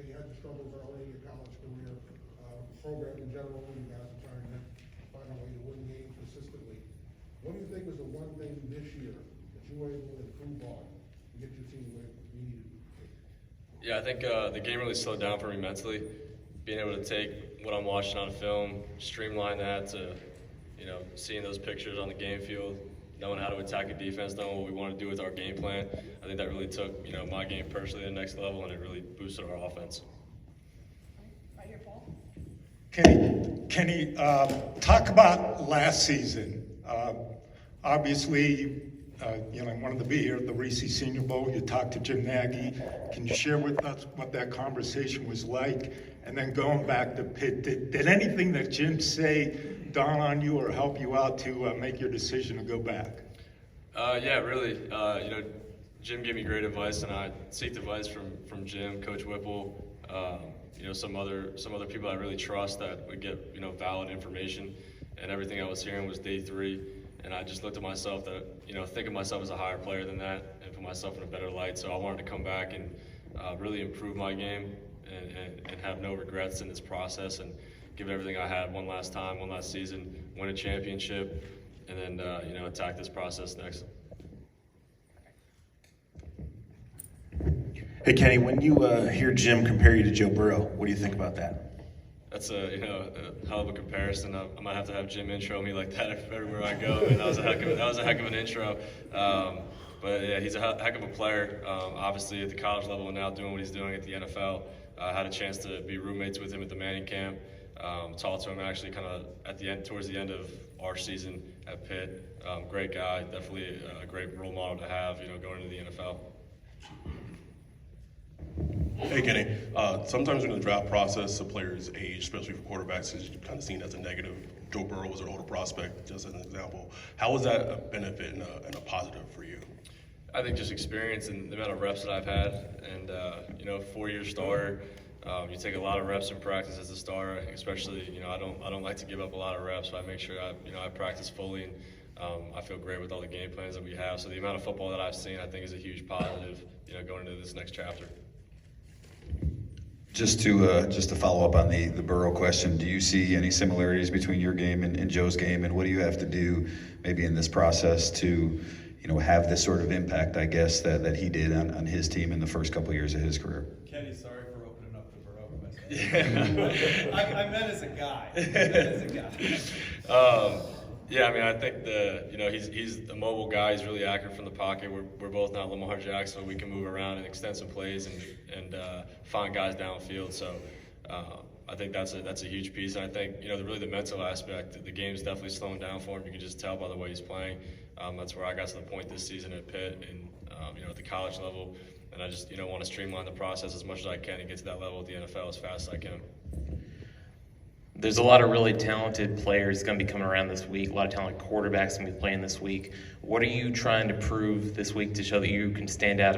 you had the struggles early in your college career. Program in general, you guys are trying to find a way to win games consistently. What do you think was the one thing this year that you were able to improve on to get your team where you needed to? Yeah, I think the game really slowed down for me mentally. Being able to take what I'm watching on film, streamline that to, seeing those pictures on the game field, knowing how to attack a defense, knowing what we want to do with our game plan. I think that really took, my game personally to the next level, and it really boosted our offense. Right here, Paul. Kenny, talk about last season. Obviously, I wanted to be here at the Reese Senior Bowl. You talked to Jim Nagy. Can you share with us what that conversation was like? And then going back to Pitt, did anything that Jim say dawn on you or help you out to make your decision to go back? Yeah, really. Jim gave me great advice, and I seeked advice from Jim, Coach Whipple, some other people I really trust that would get valid information. And everything I was hearing was day 3, and I just looked at myself that think of myself as a higher player than that, and put myself in a better light. So I wanted to come back and really improve my game and have no regrets in this process, and give everything I had one last season, win a championship, and then attack this process next. Hey Kenny, when you hear Jim compare you to Joe Burrow, what do you think about that? That's a hell of a comparison. I might have to have Jim intro me like that everywhere I go. And that was a heck of an intro. But yeah, he's a heck of a player. Obviously at the college level, and now doing what he's doing at the NFL. I had a chance to be roommates with him at the Manning camp. Talked to him actually kind of towards the end of our season at Pitt. Great guy, definitely a great role model to have. Going into the NFL. Hey Kenny, sometimes in the draft process, a player's age, especially for quarterbacks, is kind of seen as a negative. Joe Burrow was an older prospect, just as an example. How was that a benefit and a positive for you? I think just experience and the amount of reps that I've had, and 4-year starter. You take a lot of reps in practice as a starter, especially. I don't like to give up a lot of reps, so I make sure I practice fully, and I feel great with all the game plans that we have. So the amount of football that I've seen, I think, is a huge positive. Going into this next chapter. Just to follow up on the Burrow question, do you see any similarities between your game and Joe's game, and what do you have to do maybe in this process to have this sort of impact, I guess, that he did on his team in the first couple of years of his career? Kenny, sorry for opening up the Burrow question. I meant as a guy. Yeah, I mean, I think he's a mobile guy. He's really accurate from the pocket. We're both not Lamar Jackson, so we can move around and extend some plays and find guys downfield. So I think that's a huge piece. And I think really the mental aspect. The game's definitely slowing down for him. You can just tell by the way he's playing. That's where I got to the point this season at Pitt and at the college level. And I just want to streamline the process as much as I can and get to that level at the NFL as fast as I can. There's a lot of really talented players going to be coming around this week. A lot of talented quarterbacks going to be playing this week. What are you trying to prove this week to show that you can stand out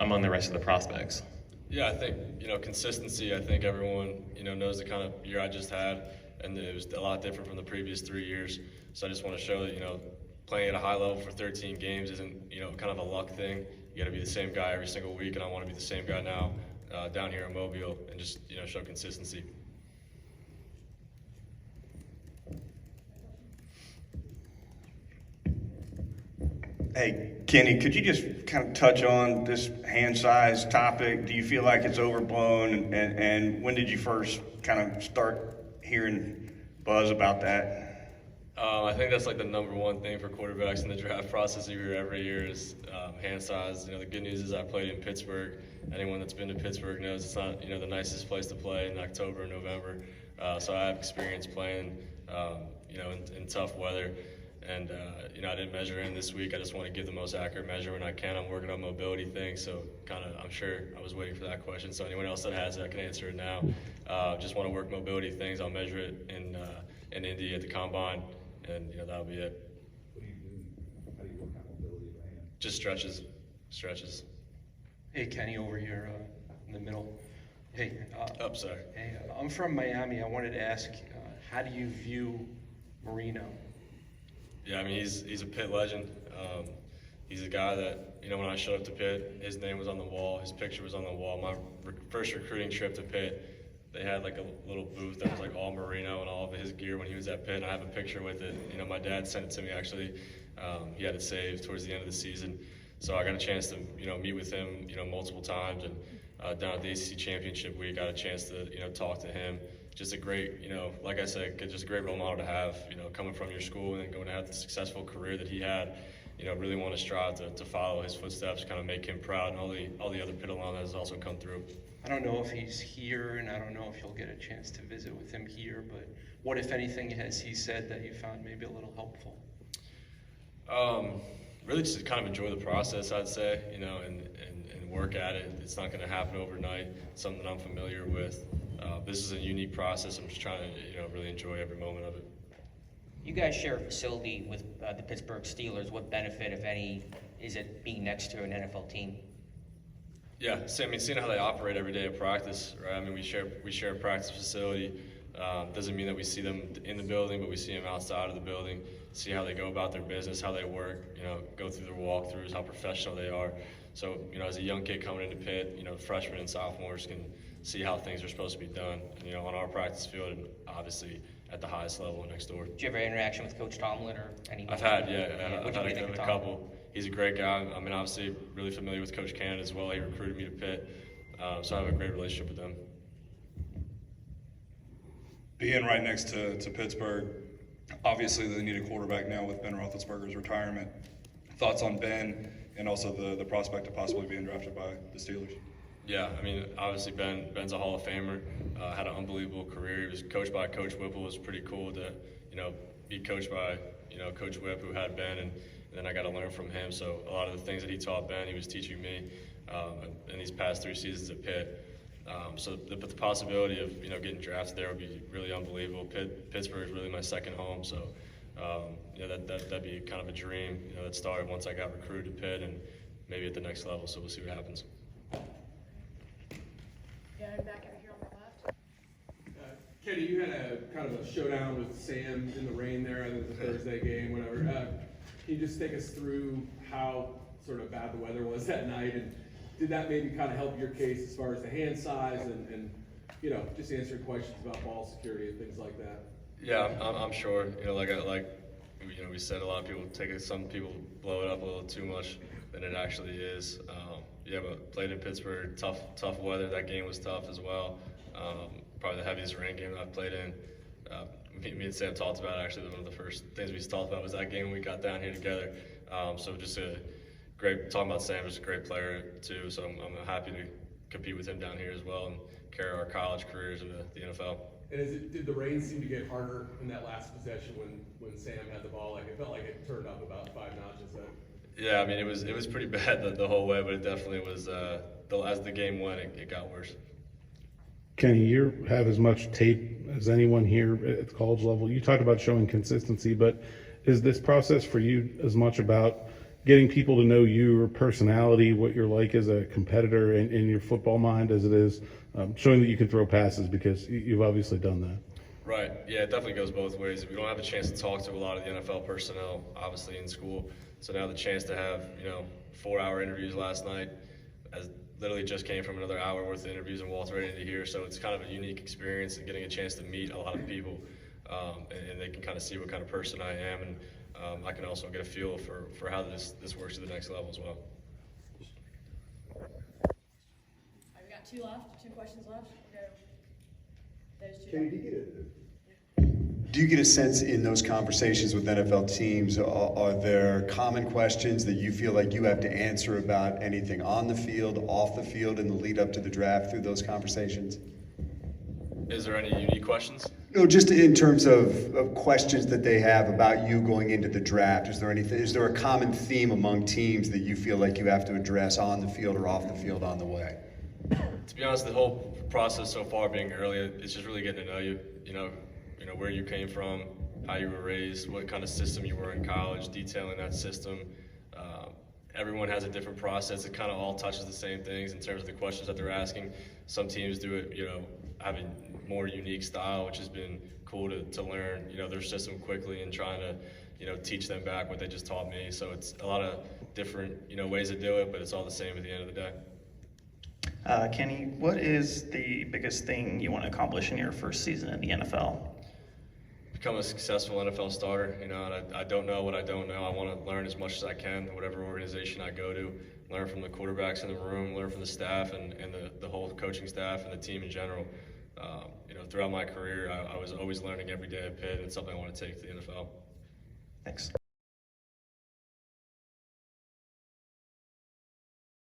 among the rest of the prospects? Yeah, I think consistency. I think everyone knows the kind of year I just had, and it was a lot different from the previous 3 years. So I just want to show that playing at a high level for 13 games isn't kind of a luck thing. You got to be the same guy every single week, and I want to be the same guy now down here in Mobile, and just show consistency. Hey, Kenny, could you just kind of touch on this hand size topic? Do you feel like it's overblown? And when did you first kind of start hearing buzz about that? I think that's like the number one thing for quarterbacks in the draft process every year is hand size. The good news is I played in Pittsburgh. Anyone that's been to Pittsburgh knows it's not the nicest place to play in October and November. So I have experience playing in tough weather. And, I didn't measure in this week. I just want to give the most accurate measurement I can. I'm working on mobility things, so I'm sure I was waiting for that question. So anyone else that has it, I can answer it now. Just want to work mobility things. I'll measure it in Indy at the combine, and, that'll be it. What do you do? How do you work on mobility of the hand? Just stretches. Hey, Kenny, over here in the middle. Hey. Sorry. Hey, I'm from Miami. I wanted to ask, how do you view Marino? Yeah, I mean, he's a Pitt legend. He's a guy that, when I showed up to Pitt, his name was on the wall, his picture was on the wall. My first recruiting trip to Pitt, they had like a little booth that was like all Marino and all of his gear when he was at Pitt, and I have a picture with it. My dad sent it to me actually. He had it saved towards the end of the season. So I got a chance to, meet with him, multiple times, and down at the ACC Championship week, got a chance to, talk to him. Just a great, like I said, just a great role model to have, coming from your school and then going to have the successful career that he had. Really want to strive to follow his footsteps, kind of make him proud, and all the other Pitt alum that has also come through. I don't know if he's here, and I don't know if you'll get a chance to visit with him here, but what, if anything, has he said that you found maybe a little helpful? Really just kind of enjoy the process, I'd say, and work at it. It's not going to happen overnight. It's something that I'm familiar with. This is a unique process. I'm just trying to, really enjoy every moment of it. You guys share a facility with the Pittsburgh Steelers. What benefit, if any, is it being next to an NFL team? Yeah, seeing how they operate every day at practice, right? We share a practice facility. Doesn't mean that we see them in the building, but we see them outside of the building, see how they go about their business, how they work, go through their walkthroughs, how professional they are. So, as a young kid coming into Pitt, freshmen and sophomores can see how things are supposed to be done, on our practice field and obviously at the highest level next door. Did you ever have interaction with Coach Tomlin or any? I've had a couple. He's a great guy. Obviously really familiar with Coach Cannon as well. He recruited me to Pitt, so I have a great relationship with them. Being right next to Pittsburgh, obviously they need a quarterback now with Ben Roethlisberger's retirement. Thoughts on Ben and also the prospect of possibly being drafted by the Steelers? Yeah, obviously Ben's a Hall of Famer, had an unbelievable career. He was coached by Coach Whipple. It was pretty cool to, be coached by, Coach Whip, who had Ben, and then I got to learn from him. So a lot of the things that he taught Ben, he was teaching me in these past 3 seasons at Pitt. So the possibility of, getting drafted there would be really unbelievable. Pittsburgh is really my second home, so that'd be kind of a dream, that started once I got recruited to Pitt and maybe at the next level. So we'll see what happens. Yeah, back over here on the left. Kenny, you had a kind of a showdown with Sam in the rain there. I think it was a Thursday game, whatever. Can you just take us through how sort of bad the weather was that night, and did that maybe kind of help your case as far as the hand size and just answering questions about ball security and things like that? Yeah, I'm sure. We said, a lot of people some people blow it up a little too much than it actually is. But played in Pittsburgh, tough weather. That game was tough as well. Probably the heaviest rain game I've played in. Me and Sam talked about it. Actually, one of the first things we talked about was that game when we got down here together. So just talking about Sam, just a great player too. So I'm happy to compete with him down here as well and carry our college careers into the NFL. And did the rain seem to get harder in that last possession when Sam had the ball? Like, it felt like it turned up about 5 notches then. Yeah, it was pretty bad the whole way, but it definitely was. As the game went, it got worse. Kenny, you have as much tape as anyone here at the college level. You talked about showing consistency, but is this process for you as much about getting people to know your personality, what you're like as a competitor in your football mind, as it is showing that you can throw passes, because you've obviously done that? Right. Yeah, it definitely goes both ways. We don't have a chance to talk to a lot of the NFL personnel, obviously, in school. So now the chance to have, 4-hour interviews last night, as literally just came from another hour worth of interviews and walked right into here. So it's kind of a unique experience and getting a chance to meet a lot of people, and they can kind of see what kind of person I am, and I can also get a feel for how this works to the next level as well. I've got 2 left, 2 questions left. We'll go those 2. Kenny, do you get a sense in those conversations with NFL teams, are there common questions that you feel like you have to answer about anything on the field, off the field, in the lead up to the draft through those conversations? Is there any unique questions? No, just in terms of questions that they have about you going into the draft. Is there a common theme among teams that you feel like you have to address on the field or off the field on the way? To be honest, the whole process so far being early, it's just really getting to know you, where you came from, how you were raised, what kind of system you were in college, detailing that system. Everyone has a different process. It kind of all touches the same things in terms of the questions that they're asking. Some teams do it, have a more unique style, which has been cool to learn, their system quickly and trying to, teach them back what they just taught me. So it's a lot of different, ways to do it, but it's all the same at the end of the day. Kenny, what is the biggest thing you want to accomplish in your first season in the NFL? Become a successful NFL starter. And I don't know what I don't know. I want to learn as much as I can, whatever organization I go to, learn from the quarterbacks in the room, learn from the staff and the whole coaching staff and the team in general. Throughout my career, I was always learning every day at Pitt, and it's something I want to take to the NFL. Thanks.